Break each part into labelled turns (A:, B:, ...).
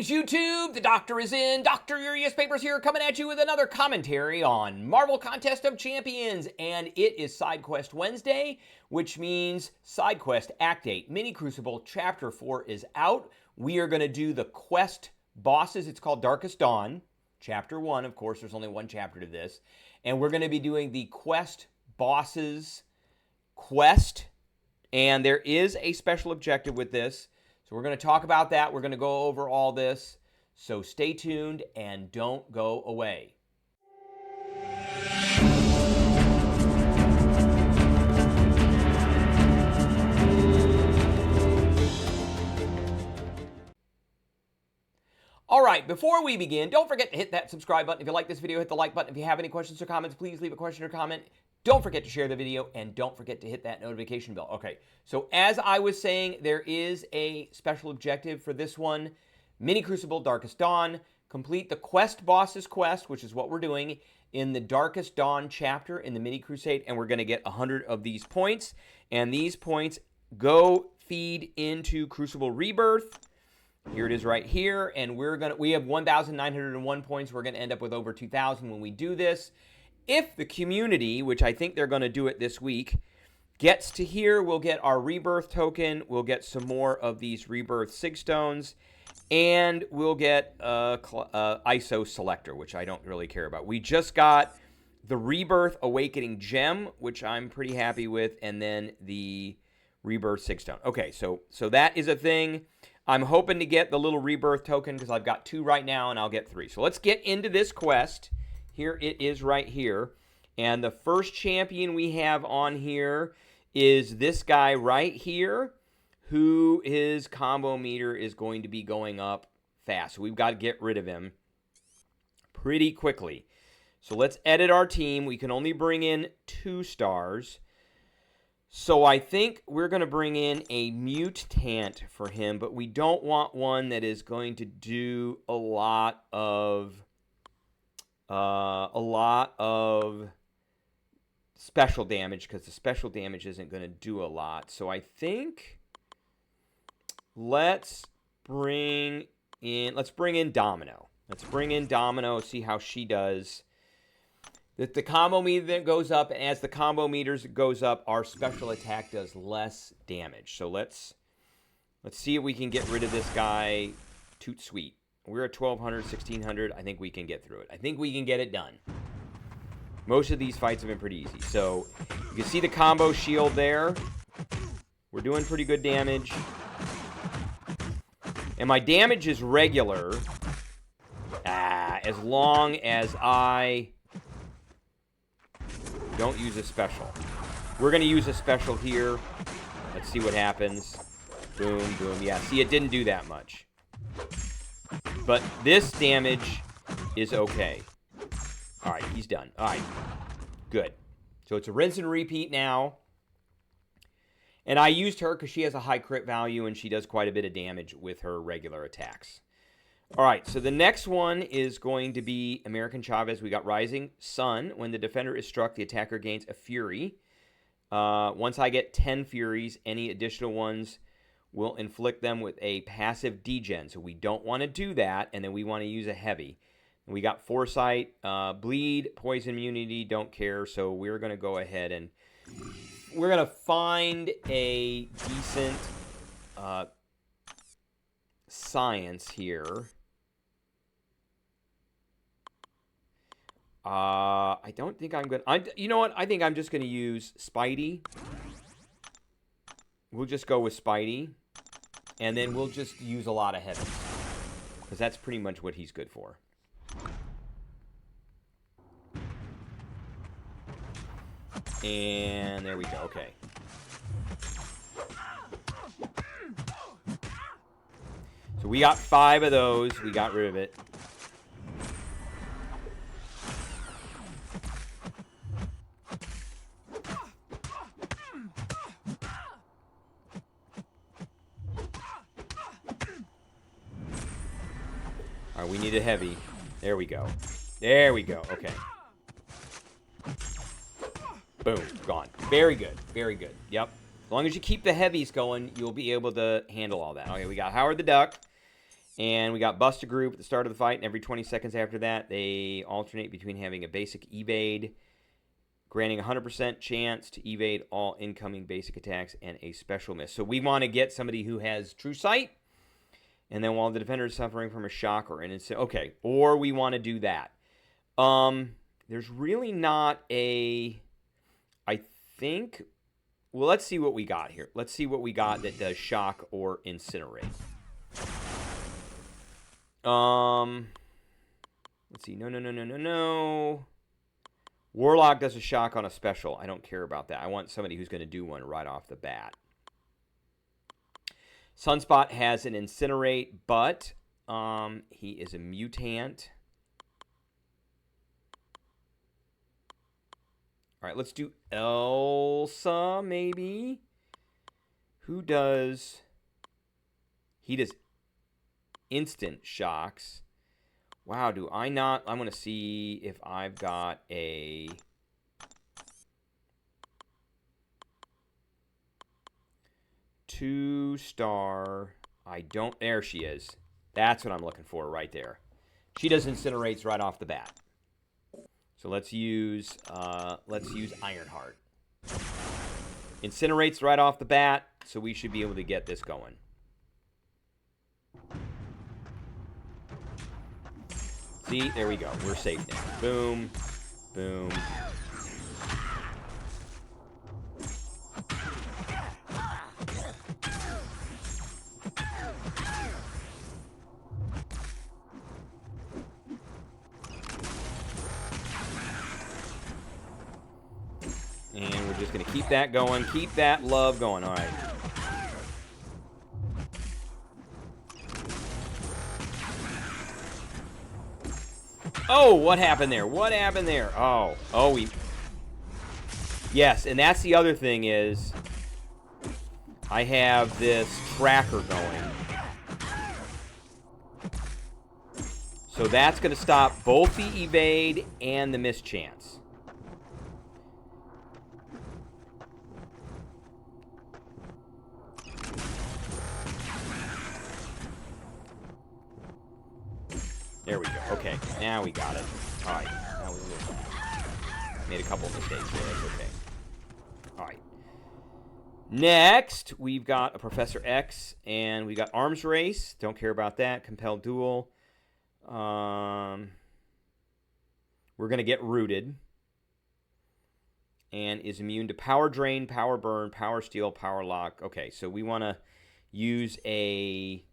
A: Greetings, YouTube! The Doctor is in. Dr. Urias Papers here, coming at you with another commentary on Marvel Contest of Champions. And it is Side Quest Wednesday, which means Side Quest Act 8, Mini Crucible Chapter 4 is out. We are going to do the Quest Bosses. It's called Darkest Dawn. Chapter 1, of course, there's only one chapter to this. And we're going to be doing the Quest Bosses quest. And there is a special objective with this. So we're going to talk about that. We're going to go over all this. So stay tuned and don't go away. All right, before we begin, don't forget to hit that subscribe button. If you like this video, hit the like button. If you have any questions or comments, please leave a question or comment. Don't forget to share the video, and don't forget to hit that notification bell. Okay, so as I was saying, there is a special objective for this one. Mini Crucible Darkest Dawn. Complete the Quest Bosses quest, which is what we're doing in the Darkest Dawn chapter in the Mini Crusade, and we're going to get 100 of these points. And these points go feed into Crucible Rebirth. Here it is right here, and we have 1,901 points. We're going to end up with over 2,000 when we do this. If the community, which I think they're going to do it this week, gets to here, we'll get our Rebirth token, we'll get some more of these Rebirth Sig Stones, and we'll get ISO Selector, which I don't really care about. We just got the Rebirth Awakening Gem, which I'm pretty happy with, and then the Rebirth Sig Stone. Okay, so that is a thing. I'm hoping to get the little Rebirth token because I've got 2 right now, and I'll get 3. So let's get into this quest. Here it is right here. And the first champion we have on here is this guy right here, who his combo meter is going to be going up fast. So we've got to get rid of him pretty quickly. So let's edit our team. We can only bring in 2 stars. So I think we're going to bring in a mutant for him, but we don't want one that is going to do a lot of special damage, because the special damage isn't going to do a lot. So I think let's bring in Domino. Let's bring in Domino, see how she does. The combo meter then goes up, and as the combo meters goes up, our special attack does less damage. So let's see if we can get rid of this guy. Toot sweet. We're at 1,200, 1,600. I think we can get through it. I think we can get it done. Most of these fights have been pretty easy. So you can see the combo shield there. We're doing pretty good damage. And my damage is regular. As long as I don't use a special. We're going to use a special here. Let's see what happens. Boom, boom. Yeah, see, it didn't do that much. But this damage is okay. All right, he's done. All right, good. So it's a rinse and repeat now. And I used her because she has a high crit value and she does quite a bit of damage with her regular attacks. All right, so the next one is going to be American Chavez. We got Rising Sun. When the defender is struck, the attacker gains a Fury. Once I get 10 Furies, any additional ones will inflict them with a passive degen. So we don't want to do that, and then we want to use a heavy. And we got Foresight, Bleed, Poison Immunity, don't care. So we're going to go ahead and we're going to find a decent science here. I don't think I'm going to... You know what? I think I'm just going to use Spidey. We'll just go with Spidey. And then we'll just use a lot of heavies. Because that's pretty much what he's good for. And there we go. Okay. So we got 5 of those. We got rid of it. All right, we need a heavy. There we go. There we go. Okay. Boom. Gone. Very good. Very good. Yep. As long as you keep the heavies going, you'll be able to handle all that. Okay, we got Howard the Duck. And we got Bust a Group at the start of the fight, and every 20 seconds after that, they alternate between having a basic evade, granting 100% chance to evade all incoming basic attacks, and a special miss. So we want to get somebody who has True Sight, and then while the defender is suffering from a shock or an instant... Okay, or we want to do that. There's really not a... I think... Well, let's see what we got here. Let's see what we got that does shock or incinerate. Let's see. No. Warlock does a shock on a special. I don't care about that. I want somebody who's going to do one right off the bat. Sunspot has an incinerate, but he is a mutant. All right, let's do Elsa, maybe. Who does... He does instant shocks. Wow, do I not... I'm going to see if I've got a... Two-star... I don't... There she is. That's what I'm looking for right there. She does incinerates right off the bat. So let's use Ironheart. Incinerates right off the bat, so we should be able to get this going. See, there we go. We're safe now. Boom, boom. And we're just going to keep that going. Keep that love going. All right. Oh, what happened there? What happened there? Oh, we... Yes, and that's the other thing is I have this tracker going. So that's going to stop both the evade and the mischance. There we go. Okay, now we got it. All right. That was a little... Made a couple of mistakes there. That's okay. All right. Next, we've got a Professor X, and we got Arms Race. Don't care about that. Compel Duel. We're going to get Rooted. And is immune to Power Drain, Power Burn, Power Steal, Power Lock. Okay, so we want to use a...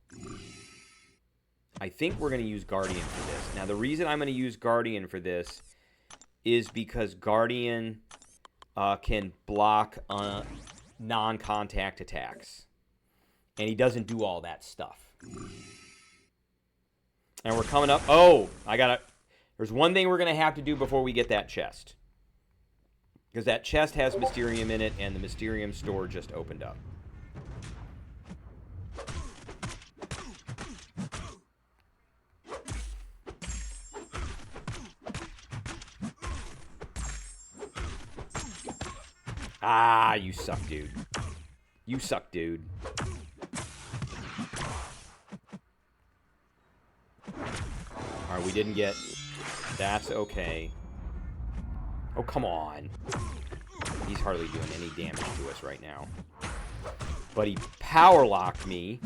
A: I think we're going to use Guardian for this. Now, the reason I'm going to use Guardian for this is because Guardian can block non-contact attacks. And he doesn't do all that stuff. And we're coming up... Oh, there's one thing we're going to have to do before we get that chest. Because that chest has Mysterium in it, and the Mysterium store just opened up. Ah, you suck, dude. You suck, dude. Alright, we didn't get... That's okay. Oh, come on. He's hardly doing any damage to us right now. But he power locked me.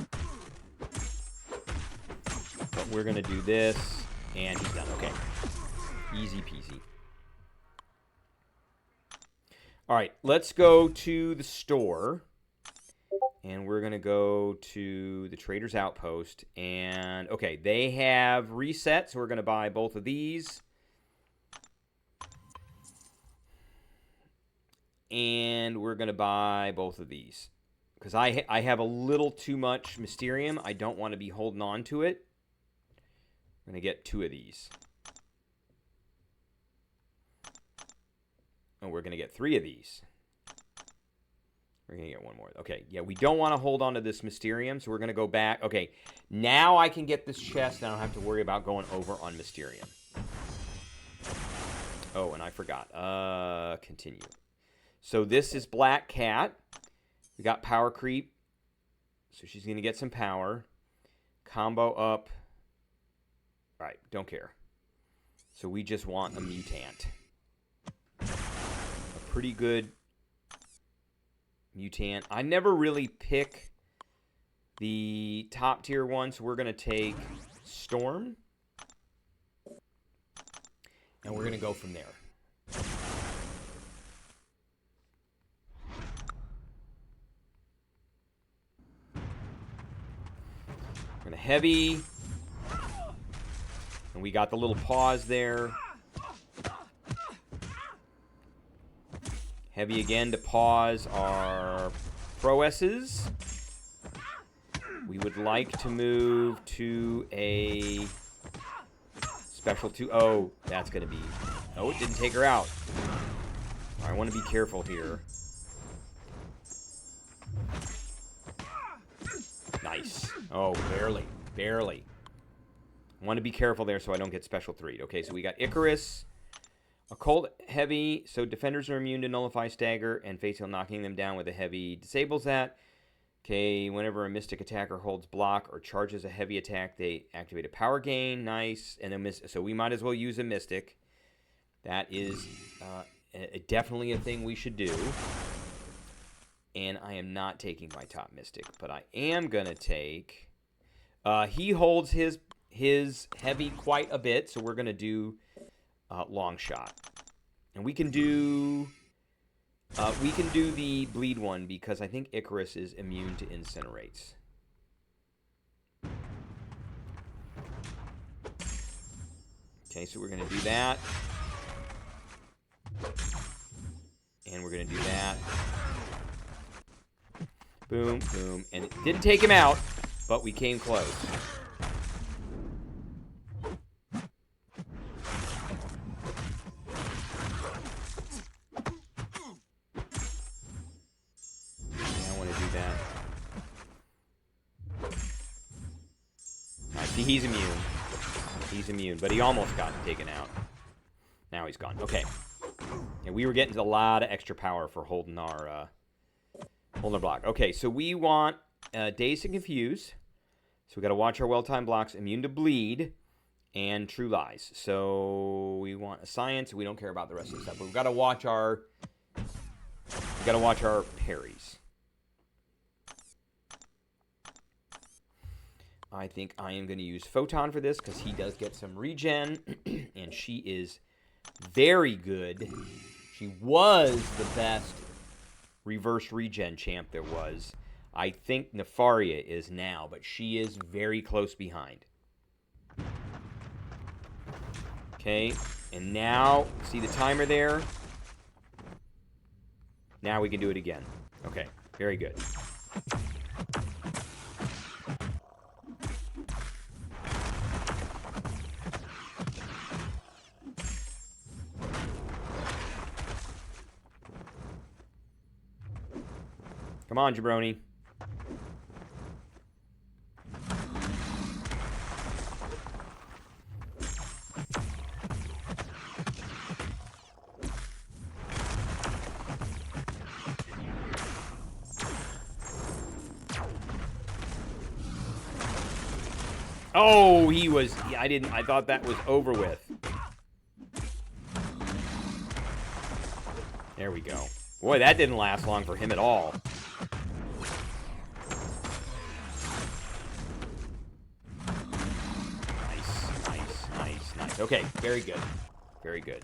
A: But we're going to do this. And he's done. Okay. Easy peasy. All right, let's go to the store, and we're going to go to the Trader's Outpost, and, okay, they have reset, so we're going to buy both of these, and we're going to buy both of these, because I have a little too much Mysterium. I don't want to be holding on to it. I'm going to get 2 of these. And we're going to get 3 of these. We're going to get 1 more. Okay, yeah, we don't want to hold on to this Mysterium, so we're going to go back. Okay, now I can get this chest, and I don't have to worry about going over on Mysterium. Oh, and I forgot. Continue. So this is Black Cat. We got Power Creep, so she's going to get some power. Combo up. All right, don't care. So we just want a mutant. A pretty good mutant. I never really pick the top tier one, so we're going to take Storm. And we're going to go from there. We're going to heavy. And we got the little pause there. Heavy again to pause our prowesses. We would like to move to a special 2. Oh, that's going to be... Oh, it didn't take her out. I want to be careful here. Nice. Oh, barely. Barely. I want to be careful there so I don't get special 3'd. Okay, so we got Icarus. Occult heavy, so defenders are immune to nullify stagger, and face heal knocking them down with a heavy disables that. Okay, whenever a mystic attacker holds block or charges a heavy attack, they activate a power gain. Nice. And a so we might as well use a mystic. That is definitely a thing we should do. And I am not taking my top mystic, but I am going to take... he holds his heavy quite a bit, so we're going to do long shot. And we can do the bleed one because I think Icarus is immune to incinerates. Okay, so we're going to do that. And we're going to do that. Boom, boom. And it didn't take him out, but we came close. See, he's immune. He's immune, but he almost got taken out. Now he's gone. Okay. And we were getting a lot of extra power for holding our block. Okay, so we want Dazed and Confuse. So we got to watch our well-timed blocks, immune to bleed, and True Lies. So we want a science. We don't care about the rest of the stuff. But we've got to watch our parries. I think I am going to use Photon for this because he does get some regen, and she is very good. She was the best reverse regen champ there was. I think Nefaria is now, but she is very close behind. Okay, and now, see the timer there? Now we can do it again. Okay, very good. Come on, jabroni. Oh, he was... Yeah, I thought that was over with. There we go. Boy, that didn't last long for him at all. Nice. Okay, very good. Very good.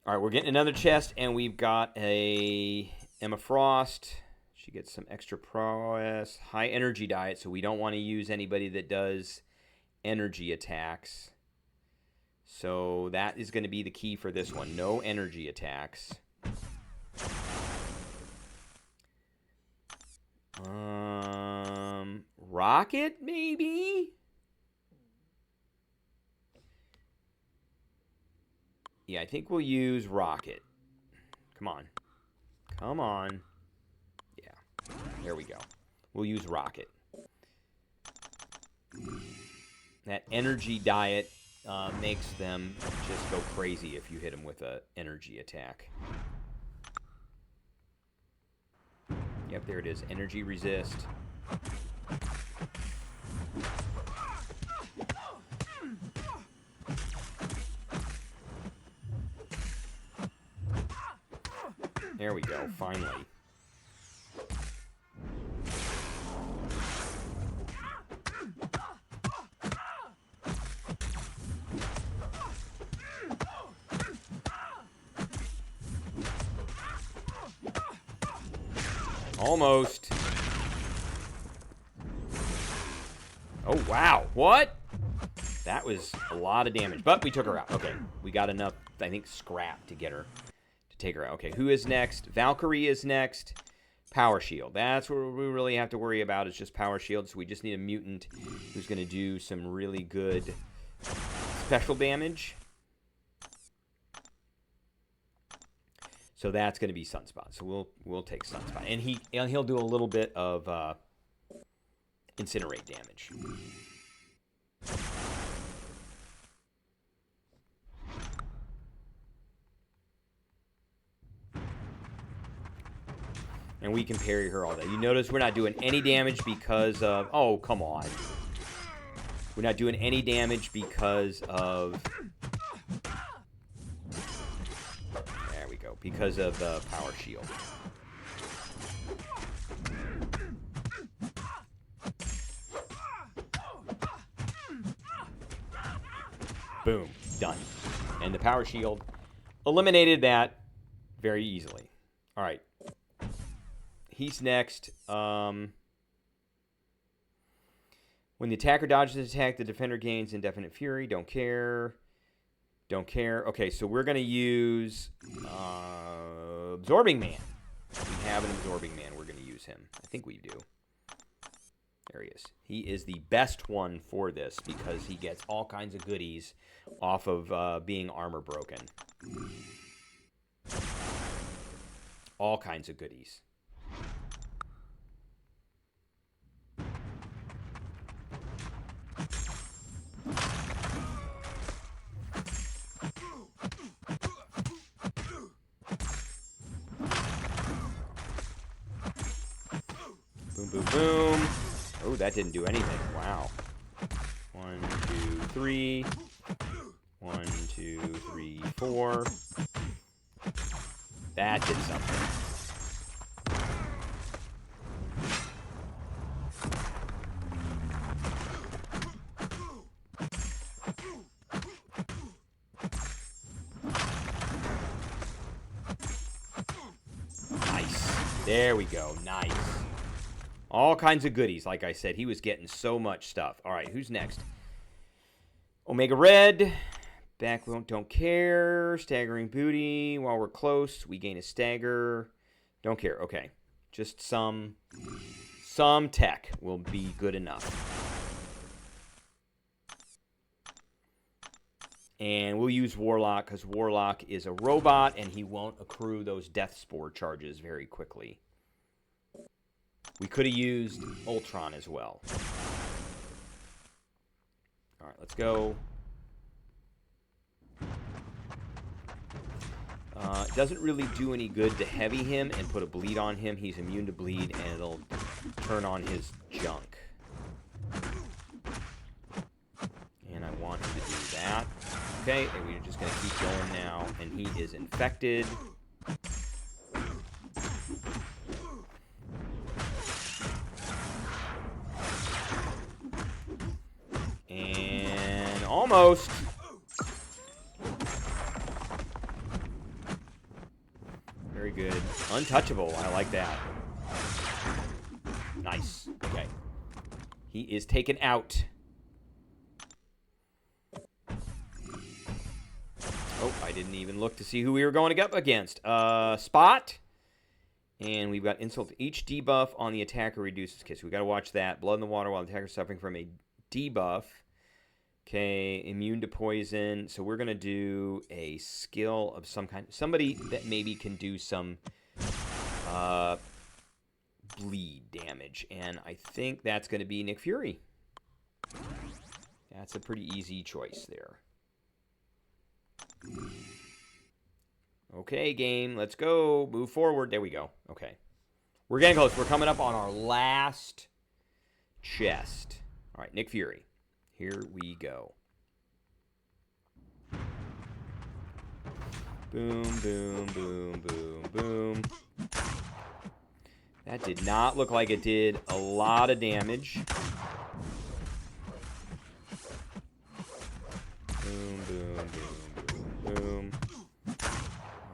A: All right, we're getting another chest, and we've got a Emma Frost. She gets some extra prowess. High energy diet, so we don't want to use anybody that does energy attacks. So that is going to be the key for this one. No energy attacks. Rocket, maybe? Yeah, I think we'll use Rocket. Come on. Come on. Yeah. There we go. We'll use Rocket. That energy diet makes them just go crazy if you hit them with an energy attack. Yep, there it is. Energy resist. There we go, finally. Almost. Oh, wow. What? That was a lot of damage. But we took her out. Okay. We got enough, I think, scrap to get her, to take her out. Okay, who is next? Valkyrie is next. Power Shield. That's what we really have to worry about, is just Power Shield. So we just need a mutant who's going to do some really good special damage. So that's going to be Sunspot. So we'll take Sunspot, and he'll do a little bit of incinerate damage. And we can parry her all day. You notice we're not doing any damage because of... Oh, come on. We're not doing any damage because of... There we go. Because of the Power Shield. Boom. Done. And the Power Shield eliminated that very easily. All right. He's next. When the attacker dodges an attack, the defender gains indefinite fury. Don't care. Don't care. Okay, so we're going to use Absorbing Man. We have an Absorbing Man. We're going to use him. I think we do. There he is. He is the best one for this because he gets all kinds of goodies off of being armor broken. All kinds of goodies. Boom, boom, boom. Oh, that didn't do anything. Wow. 1, 2, 3. 1, 2, 3, 4. That did something. Nice. There we go. Nice. All kinds of goodies, like I said. He was getting so much stuff. All right, who's next? Omega Red. Back, we don't care. Staggering Booty. While we're close, we gain a stagger. Don't care. Okay. Just some tech will be good enough. And we'll use Warlock, because Warlock is a robot, and he won't accrue those Death Spore charges very quickly. We could have used Ultron as well. All right, let's go. It doesn't really do any good to heavy him and put a bleed on him. He's immune to bleed, and it'll turn on his junk. And I want him to do that. Okay, and we're just going to keep going now. And he is infected. And almost. Very good. Untouchable. I like that. Nice. Okay. He is taken out. Oh, I didn't even look to see who we were going up against. Spot. And we've got insult. Each debuff on the attacker reduces. Okay, so we got to watch that. Blood in the water while the attacker is suffering from a debuff. Okay, immune to poison. So we're going to do a skill of some kind. Somebody that maybe can do some bleed damage. And I think that's going to be Nick Fury. That's a pretty easy choice there. Okay, game. Let's go. Move forward. There we go. Okay. We're getting close. We're coming up on our last chest. All right, Nick Fury. Here we go. Boom, boom, boom, boom, boom. That did not look like it did a lot of damage. Boom, boom, boom, boom, boom.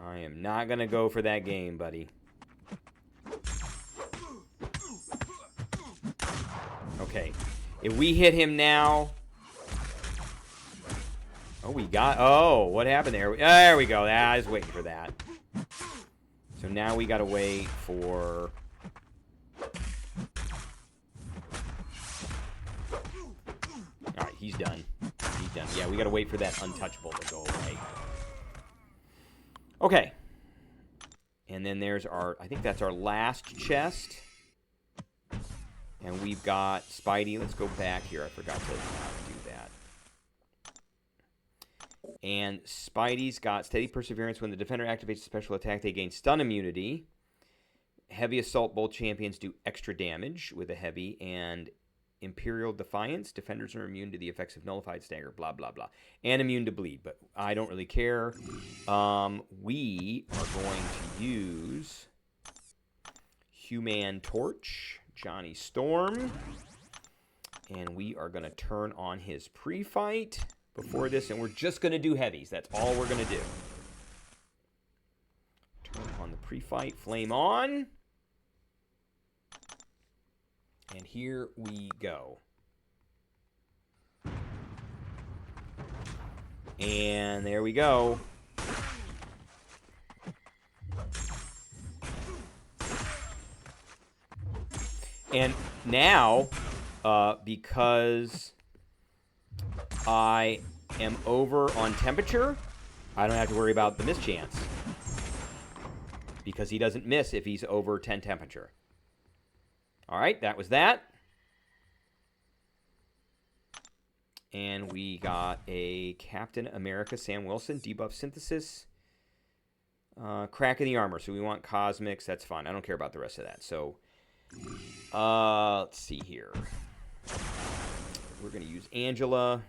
A: I am not going to go for that game, buddy. Okay. If we hit him now... Oh, we got... Oh, what happened there? There we go. I was waiting for that. So now we got to wait for... Alright, he's done. He's done. Yeah, we got to wait for that untouchable to go away. Okay. And then there's our... I think that's our last chest. And we've got Spidey. Let's go back here. I forgot to do that. And Spidey's got Steady Perseverance. When the defender activates a special attack, they gain stun immunity. Heavy Assault, both champions do extra damage with a heavy. And Imperial Defiance, defenders are immune to the effects of Nullified Stagger, blah, blah, blah. And immune to bleed, but I don't really care. We are going to use Human Torch, Johnny Storm. And we are going to turn on his pre-fight before this, and we're just going to do heavies. That's all we're going to do. Turn on the pre-fight, flame on. And here we go. And there we go. And now, because I am over on temperature, I don't have to worry about the mischance. Because he doesn't miss if he's over 10 temperature. All right, that was that. And we got a Captain America Sam Wilson, debuff synthesis. Crack in the armor, so we want cosmics. That's fine. I don't care about the rest of that. So, let's see here. We're going to use Angela.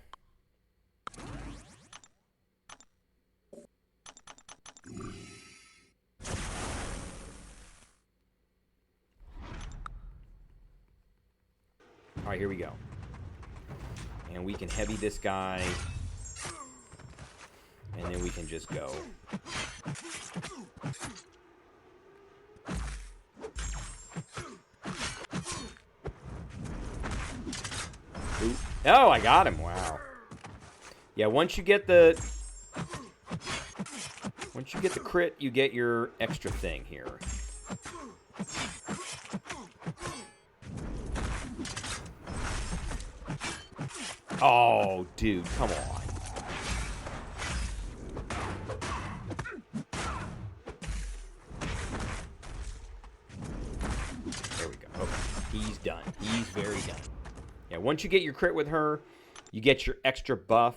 A: All right, here we go. And we can heavy this guy. And then we can just go. Ooh. Oh, I got him. Wow. Yeah, once you get the crit, you get your extra thing here. Oh, dude, come on. There we go. Okay, he's done. He's very done. Yeah, once you get your crit with her, you get your extra buff,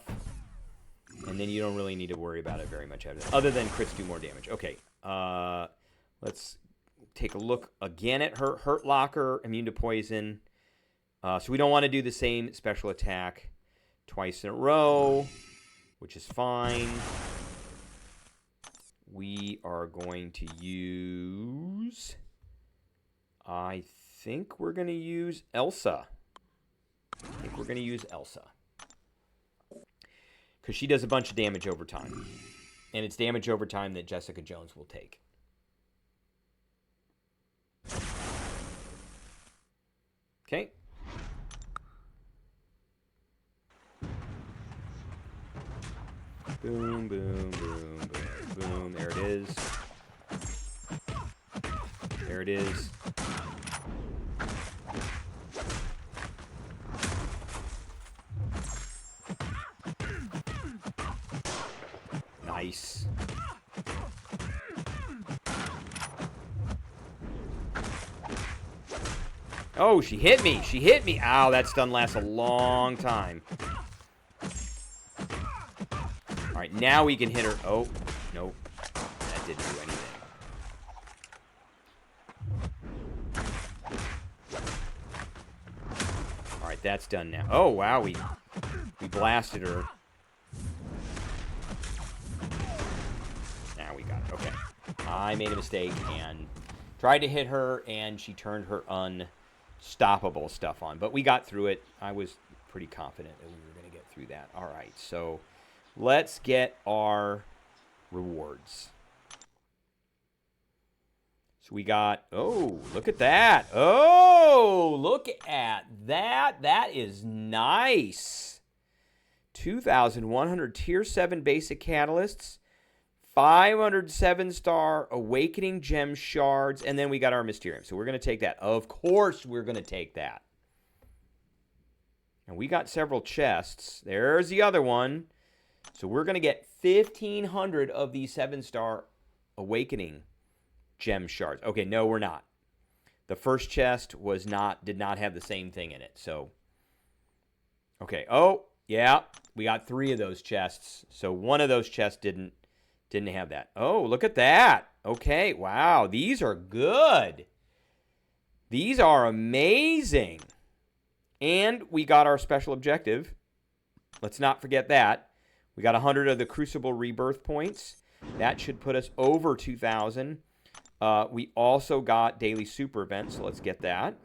A: and then you don't really need to worry about it very much after that, other than crits do more damage. Okay, let's take a look again at her. Hurt Locker, immune to poison. So we don't want to do the same special attack twice in a row, which is fine. We are going to use... I think we're going to use Elsa. Because she does a bunch of damage over time. And it's damage over time that Jessica Jones will take. Okay. Boom, boom, boom, boom, boom. There it is. There it is. Nice. Oh, she hit me. She hit me. Ow, that stun lasts a long time. All right, now we can hit her. Oh, nope. That didn't do anything. All right, that's done now. Oh, wow, we blasted her. Nah, I made a mistake and tried to hit her, and she turned her unstoppable stuff on. But we got through it. I was pretty confident that we were going to get through that. All right, so let's get our rewards. So we got, oh, look at that. Oh, look at that. That is nice. 2,100 Tier 7 basic catalysts. 500 7-star Awakening Gem Shards. And then we got our Mysterium. So we're going to take that. Of course we're going to take that. And we got several chests. There's the other one. So we're going to get 1,500 of these 7-star Awakening Gem Shards. Okay, no, we're not. The first chest did not have the same thing in it. So, okay. Oh, yeah. We got 3 of those chests. So one of those chests didn't have that. Oh, look at that. Okay, wow. These are good. These are amazing. And we got our special objective. Let's not forget that. We got 100 of the Crucible Rebirth points. That should put us over 2,000. We also got daily super events, so let's get that.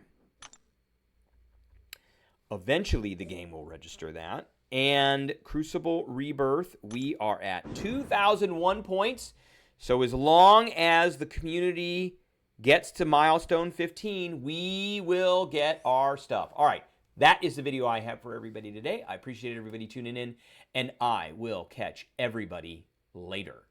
A: Eventually, the game will register that. And Crucible Rebirth, we are at 2,001 points. So as long as the community gets to milestone 15, we will get our stuff. All right, that is the video I have for everybody today. I appreciate everybody tuning in, and I will catch everybody later.